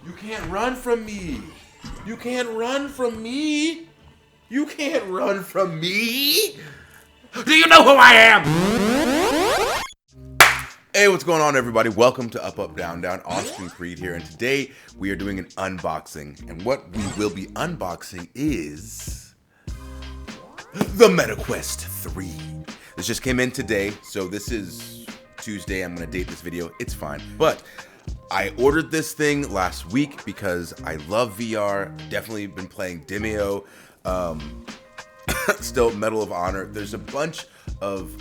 You can't run from me. You can't run from me. You can't run from me. Do you know who I am? Hey, what's going on, everybody? Welcome to Up, Up, Down, Down. Austin Creed here, and today we are doing an unboxing. And what we will be unboxing is the MetaQuest 3. This just came in today, so this is Tuesday. I'm gonna date this video. It's fine. But I ordered this thing last week because I love VR. Definitely been playing Demeo. Still Medal of Honor. There's a bunch of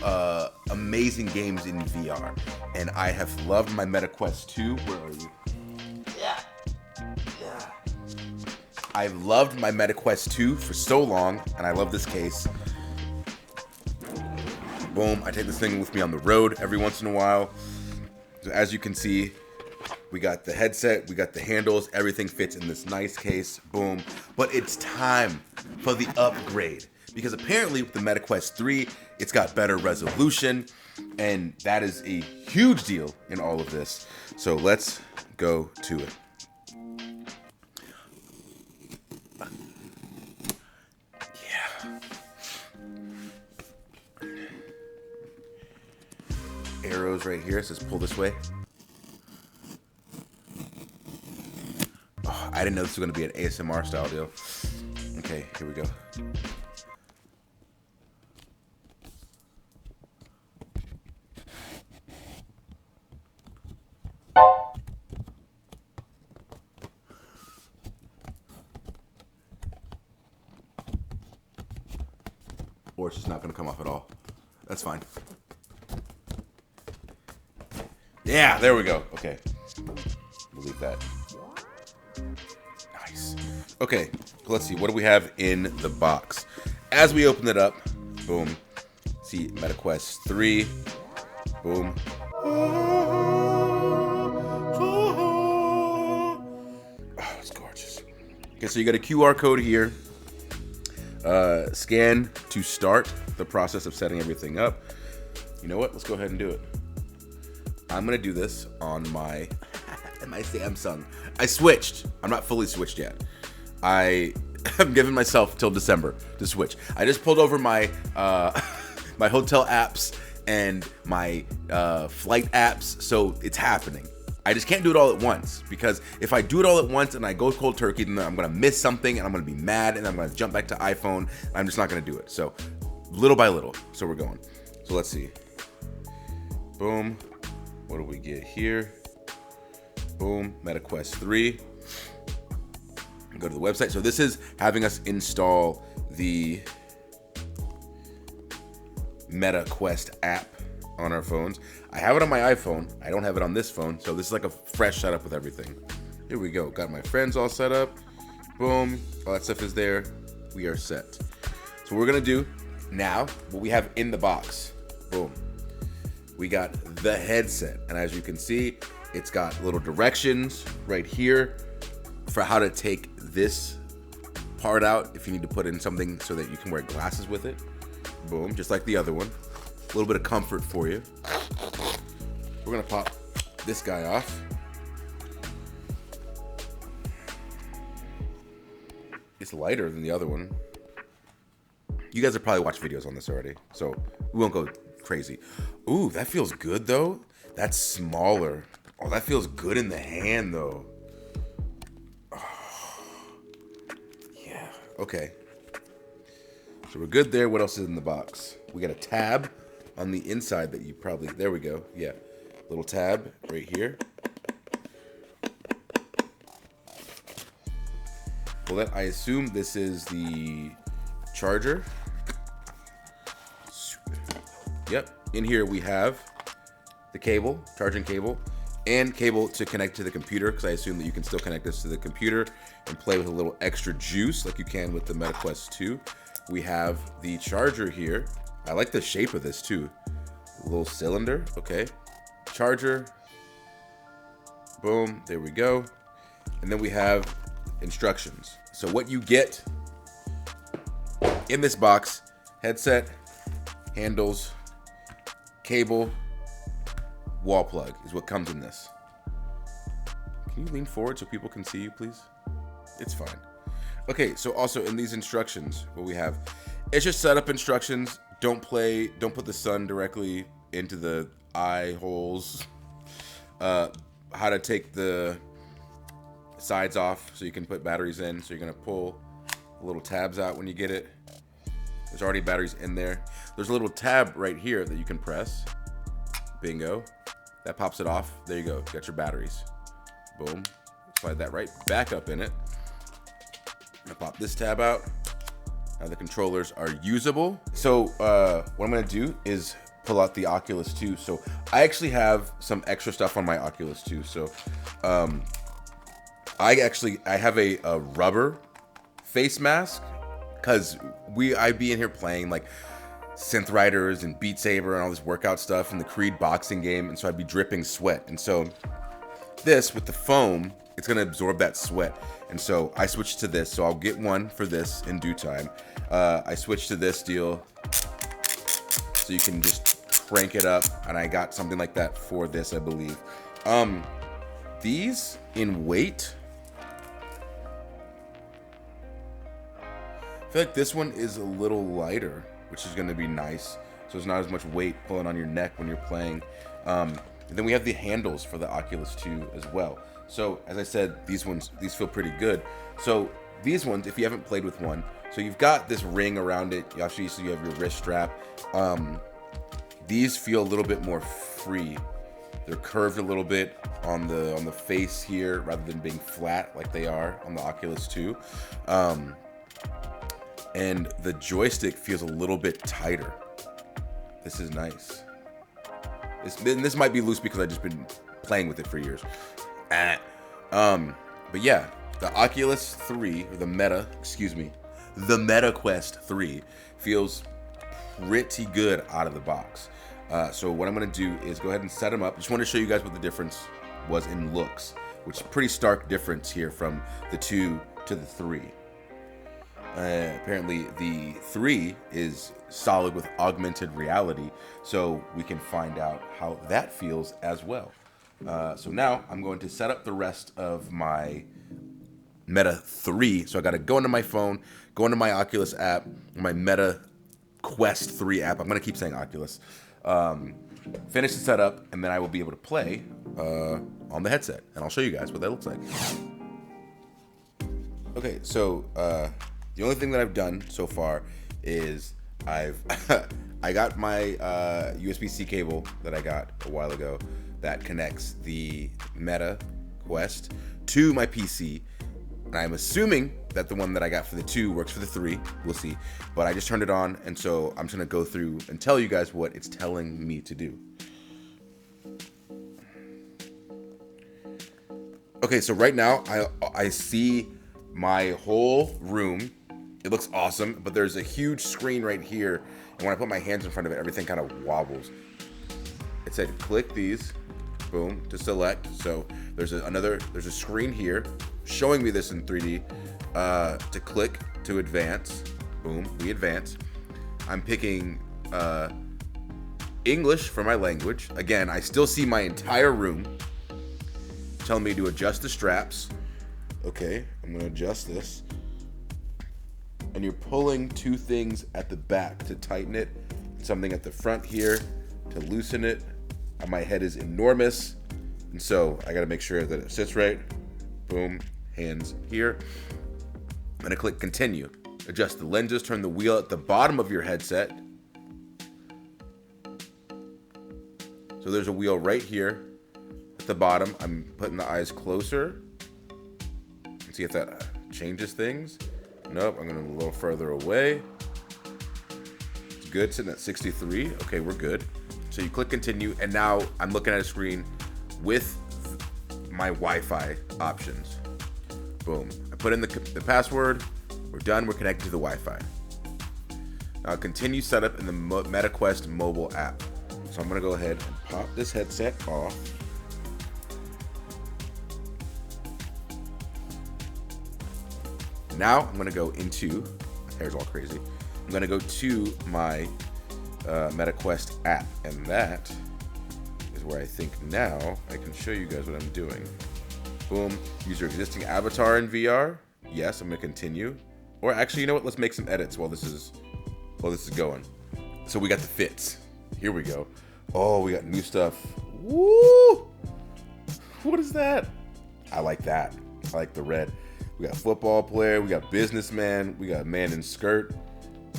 amazing games in VR, and I have loved my MetaQuest 2. Where are you? Yeah. I've loved my MetaQuest 2 for so long, and I love this case. Boom, I take this thing with me on the road every once in a while. So as you can see, we got the headset, we got the handles, everything fits in this nice case, boom. But it's time for the upgrade, because apparently with the MetaQuest 3, it's got better resolution, and that is a huge deal in all of this. So let's go to it. Arrows right here, it says pull this way. Oh, I didn't know this was gonna be an ASMR style deal. Okay, here we go. Or it's just not gonna come off at all. That's fine. Yeah, there we go. Okay. We'll leave that. Nice. Okay, let's see. What do we have in the box? As we open it up, boom. See MetaQuest 3. Boom. Oh, it's gorgeous. Okay, so you got a QR code here. Scan to start the process of setting everything up. You know what? Let's go ahead and do it. I'm gonna do this on my Samsung. I switched. I'm not fully switched yet. I'm giving myself till December to switch. I just pulled over my my hotel apps and my flight apps, so it's happening. I just can't do it all at once, because if I do it all at once and I go cold turkey, then I'm gonna miss something and I'm gonna be mad and I'm gonna jump back to iPhone. I'm just not gonna do it. So little by little. So we're going. So let's see. Boom. What do we get here? Boom, MetaQuest 3. Go to the website. So this is having us install the MetaQuest app on our phones. I have it on my iPhone. I don't have it on this phone. So this is like a fresh setup with everything. Here we go. Got my friends all set up. Boom. All that stuff is there. We are set. So we're going to do now what we have in the box. Boom. We got the headset, and as you can see, it's got little directions right here for how to take this part out if you need to put in something so that you can wear glasses with it. Boom, just like the other one. A little bit of comfort for you. We're gonna pop this guy off. It's lighter than the other one. You guys have probably watched videos on this already, so we won't go crazy. Ooh, that feels good though. That's smaller. Oh, that feels good in the hand though. Oh, yeah. Okay. So we're good there. What else is in the box? We got a tab on the inside that you probably, there we go. Yeah. Little tab right here. Well, then I assume this is the charger. Yep, in here we have the cable, charging cable, and cable to connect to the computer, because I assume that you can still connect this to the computer and play with a little extra juice like you can with the MetaQuest 2. We have the charger here. I like the shape of this too. A little cylinder, okay. Charger, boom, there we go. And then we have instructions. So what you get in this box: headset, handles, cable, wall plug is what comes in this. Can you lean forward so people can see you, please? It's fine. Okay, so also in these instructions, what we have, it's just setup instructions. Don't put the sun directly into the eye holes. How to take the sides off so you can put batteries in. So you're gonna pull the little tabs out when you get it. There's already batteries in there. There's a little tab right here that you can press. Bingo. That pops it off. There you go. Got your batteries. Boom. Slide that right back up in it. I pop this tab out. Now the controllers are usable. So what I'm gonna do is pull out the Oculus 2. So I actually have some extra stuff on my Oculus 2. So I have a rubber face mask, because I'd be in here playing like Synth Riders and Beat Saber and all this workout stuff and the Creed boxing game, and so I'd be dripping sweat. And so this, with the foam, it's gonna absorb that sweat. And so I switched to this, so I'll get one for this in due time. I switched to this deal, so you can just crank it up, and I got something like that for this, I believe. These in weight, I feel like this one is a little lighter, which is going to be nice. So there's not as much weight pulling on your neck when you're playing. And then we have the handles for the Oculus 2 as well. So as I said, these feel pretty good. So these ones, if you haven't played with one, so you've got this ring around it. Actually, so you have your wrist strap. These feel a little bit more free. They're curved a little bit on the face here, rather than being flat like they are on the Oculus 2. And the joystick feels a little bit tighter. This is nice. This might be loose because I've just been playing with it for years. But yeah, the Oculus 3, or the Meta Quest 3 feels pretty good out of the box. So what I'm gonna do is go ahead and set them up. Just want to show you guys what the difference was in looks, which is a pretty stark difference here from the 2 to the 3. Apparently the 3 is solid with augmented reality, so we can find out how that feels as well. So now I'm going to set up the rest of my Meta 3. So I got to go into my phone, go into my Oculus app, my Meta Quest 3 app. I'm going to keep saying Oculus. Finish the setup, and then I will be able to play on the headset, and I'll show you guys what that looks like. Okay, so the only thing that I've done so far is I got my USB-C cable that I got a while ago that connects the Meta Quest to my PC. And I'm assuming that the one that I got for the 2 works for the 3. We'll see. But I just turned it on, and so I'm just gonna go through and tell you guys what it's telling me to do. Okay, so right now I see my whole room. It looks awesome, but there's a huge screen right here, and when I put my hands in front of it, everything kind of wobbles. It said click these, boom, to select. So there's a screen here showing me this in 3D. To click to advance, boom, we advance. I'm picking English for my language. Again, I still see my entire room. Telling me to adjust the straps. Okay, I'm gonna adjust this. And you're pulling 2 things at the back to tighten it, something at the front here to loosen it. My head is enormous, and so I gotta make sure that it sits right. Boom, hands here. I'm gonna click continue. Adjust the lenses, turn the wheel at the bottom of your headset. So there's a wheel right here at the bottom. I'm putting the eyes closer. Let's see if that changes things. Nope, I'm gonna a little further away. It's good, sitting at 63. Okay, we're good. So you click continue, and now I'm looking at a screen with my Wi-Fi options. Boom. I put in the password. We're done. We're connected to the Wi-Fi. Now continue setup in the Meta Quest mobile app. So I'm gonna go ahead and pop this headset off. Now I'm gonna go into, my hair's all crazy. I'm gonna go to my Meta Quest app, and that is where I think now I can show you guys what I'm doing. Boom. Use your existing avatar in VR. Yes, I'm gonna continue. Or actually, you know what? Let's make some edits while this is going. So we got the fits. Here we go. Oh, we got new stuff. Woo! What is that? I like that. I like the red. We got football player. We got businessman. We got man in skirt.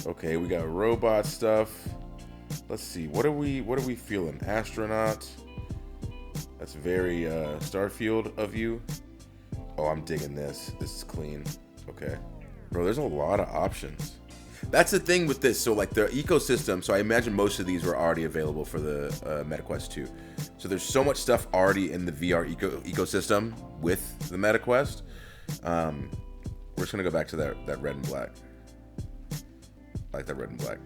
Okay, we got robot stuff. Let's see. What are we feeling? Astronaut. That's very Starfield of you. Oh, I'm digging this. This is clean. Okay. Bro, there's a lot of options. That's the thing with this. So like the ecosystem, so I imagine most of these were already available for the MetaQuest 2. So there's so much stuff already in the VR ecosystem with the MetaQuest. We're just gonna go back to that red and black. I like that red and black.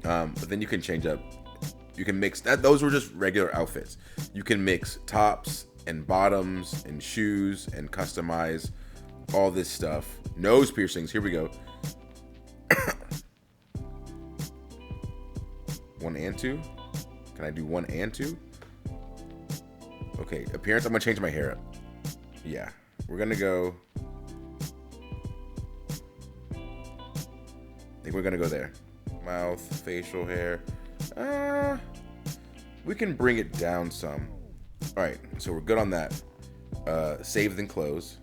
But then you can change up. You can mix that. Those were just regular outfits. You can mix tops and bottoms and shoes and customize all this stuff. Nose piercings. Here we go. 1 and 2. Can I do 1 and 2? Okay. Appearance. I'm gonna change my hair up. Yeah. We're gonna go. I think we're gonna go there. Mouth, facial hair. We can bring it down some. All right, so we're good on that. Save then close.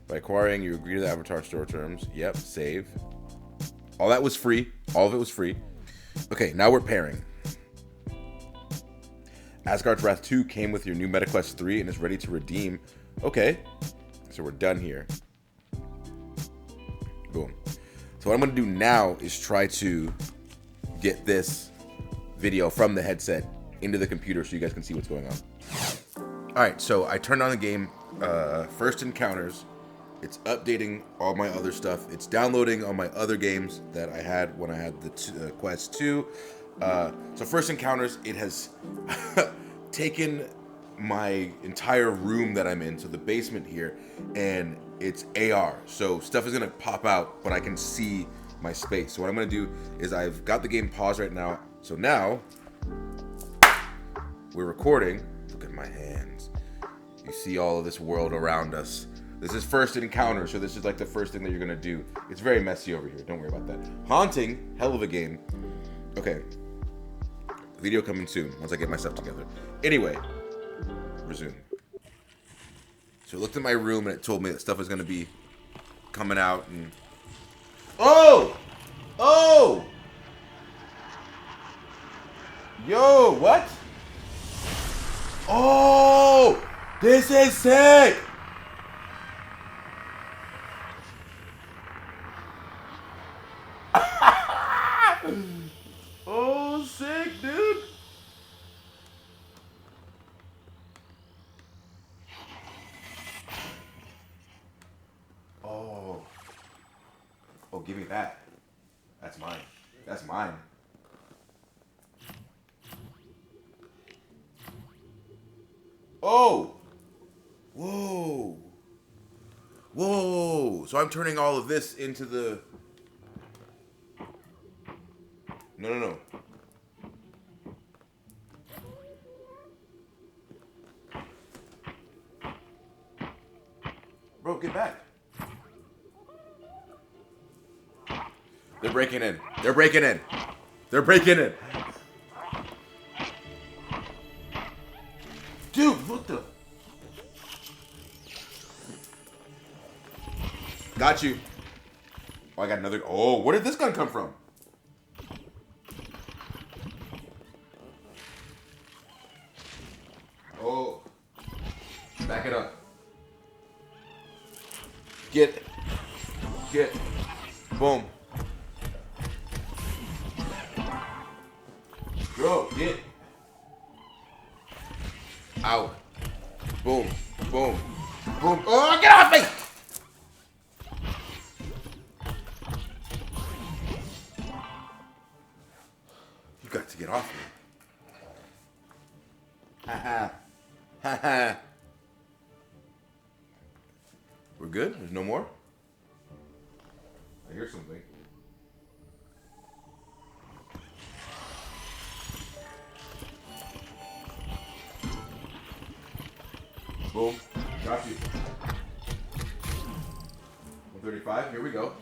By acquiring, you agree to the avatar store terms. Yep, save. All that was free. All of it was free. Okay, now we're pairing. Asgard's Wrath 2 came with your new MetaQuest 3 and is ready to redeem. Okay, so we're done here. Boom. So what I'm gonna do now is try to get this video from the headset into the computer so you guys can see what's going on. All right, so I turned on the game, First Encounters. It's updating all my other stuff. It's downloading all my other games that I had when I had the Quest 2. So First Encounters, it has taken my entire room that I'm in, so the basement here, and it's AR. So stuff is gonna pop out, but I can see my space. So what I'm gonna do is I've got the game paused right now. So now we're recording. Look at my hands. You see all of this world around us. This is First Encounter, so this is like the first thing that you're gonna do. It's very messy over here. Don't worry about that. Haunting, hell of a game. Okay. Video coming soon once I get my stuff together. Anyway, resume. So I looked at my room and it told me that stuff was gonna be coming out and. Oh! Oh! Yo, what? Oh! This is sick! Oh, sick, dude! Oh. Oh, give me that. That's mine. That's mine. Oh! Whoa! Whoa! So I'm turning all of this into the... No. Bro, get back. They're breaking in. They're breaking in. They're breaking in. Dude, what the... Got you. Oh, I got another... Oh, where did this gun come from? Oh. Back it up. Get. Boom. Bro, get. Out. Boom. Boom. Boom. Oh, get off me! You got to get off me. Haha. Haha. We're good? There's no more? I hear something. Boom. Got you. 135. Here we go.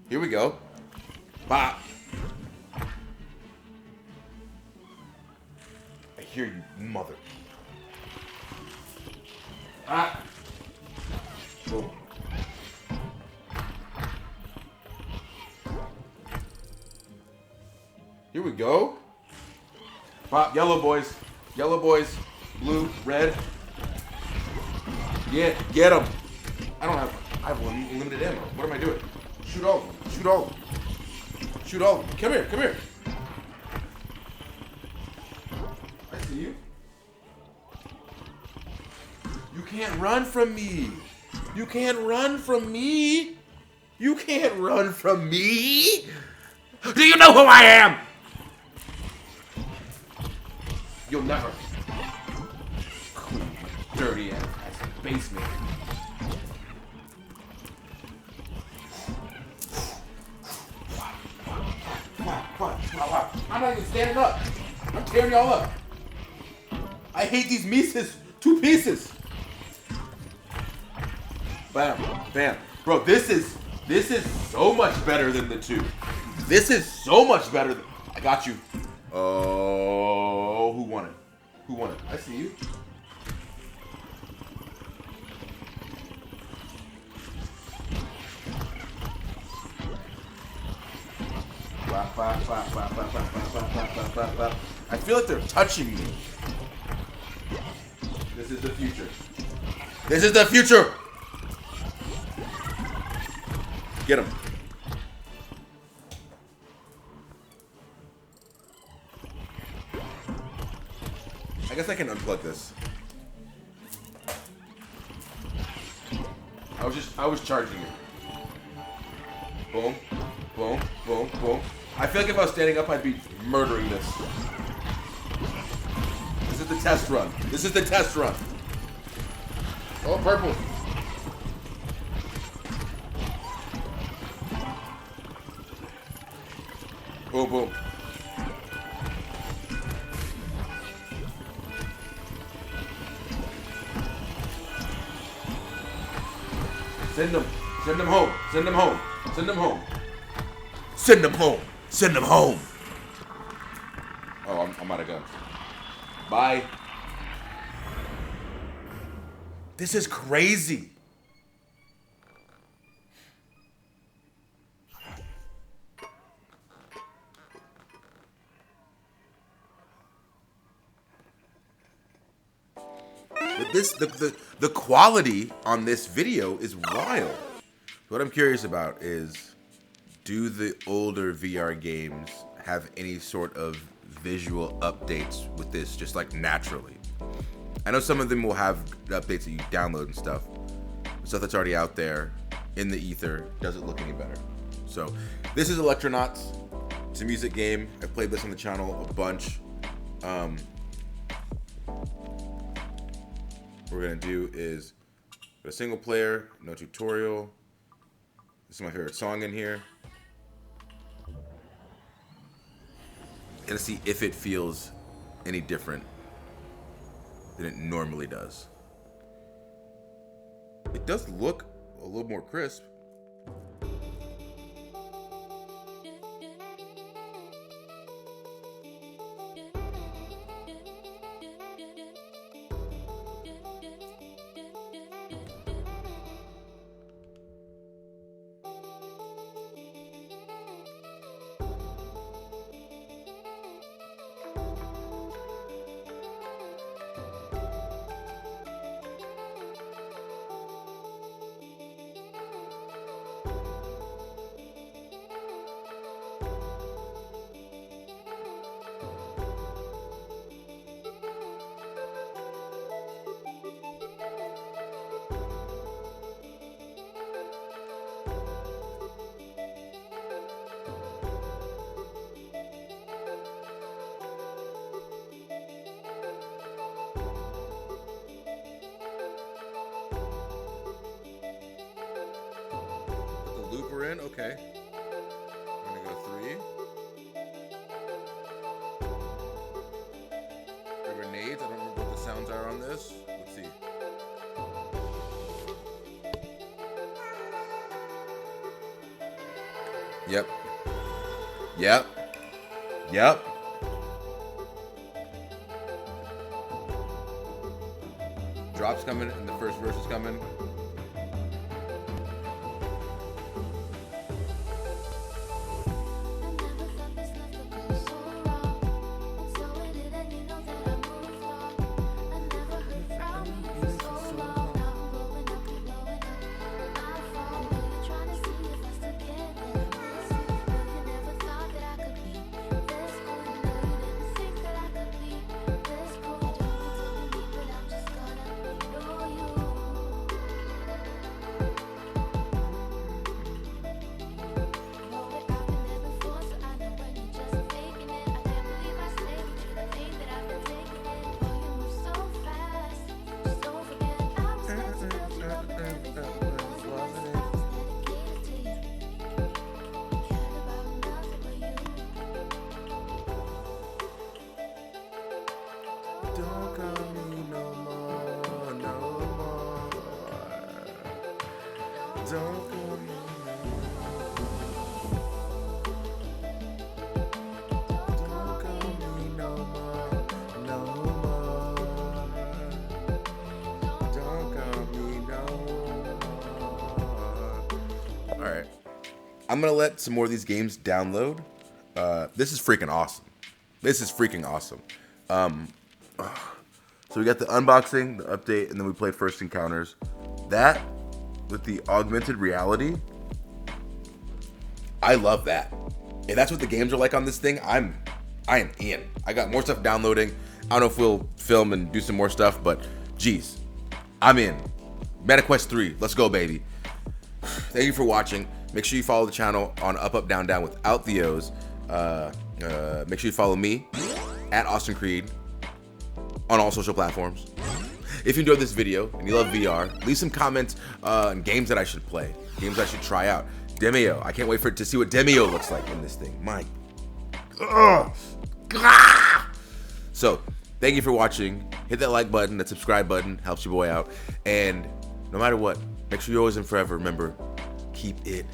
Here we go. Bop. I hear you, mother. Ah. Boom. Here we go. Pop, yellow boys. Yellow boys. Blue, red. Get them. I have limited ammo. What am I doing? Shoot all of them. Shoot all of them. Shoot all of them. Come here, come here. I see you. You can't run from me. You can't run from me. You can't run from me. Do you know who I am? You'll never. Clean, dirty ass basement. I'm not even standing up. I'm tearing y'all up. I hate these Mises. 2 pieces. Bam, bam. Bro, this is so much better than the 2. This is so much better than... I got you. Oh, who won it? Who won it? I see you. I feel like they're touching me. This is the future. This is the future. Get him. I guess I can unplug this. I was charging it. Boom, boom, boom, boom. I feel like if I was standing up, I'd be murdering this. This is the test run. This is the test run. Oh, purple. Boom, boom. Send them. Send them home. Send them home. Send them home. Send them home. Send them home. Oh, I'm out of guns. Bye. This is crazy. But the quality on this video is wild. What I'm curious about is, do the older VR games have any sort of visual updates with this, just like naturally? I know some of them will have updates that you download and stuff. Stuff that's already out there in the ether doesn't look any better. So this is Electronauts. It's a music game. I played this on the channel a bunch. What we're gonna do is a single player, no tutorial. This is my favorite song in here. Gonna see if it feels any different than it normally does. It does look a little more crisp. Looper in, okay. I'm gonna go 3. Grenades, I don't remember what the sounds are on this. Let's see. Yep. Yep. Yep. Drop's coming and the first verse is coming. Don't call me no more, no more. Don't call me Don't call me no more, no more. Don't call me no more. All right, I'm gonna let some more of these games download. This is freaking awesome. This is freaking awesome. So we got the unboxing, the update, and then we played First Encounters. That, with the augmented reality, I love that. If that's what the games are like on this thing, I am in. I got more stuff downloading. I don't know if we'll film and do some more stuff, but geez, I'm in. MetaQuest 3, let's go, baby. Thank you for watching. Make sure you follow the channel on Up Up Down Down without the O's. Make sure you follow me at Austin Creed on all social platforms. If you enjoyed this video and you love VR, leave some comments on games that I should play, games I should try out. Demeo, I can't wait to see what Demeo looks like in this thing. My, so thank you for watching. Hit that like button, that subscribe button, helps your boy out. And no matter what, make sure you always and forever remember, keep it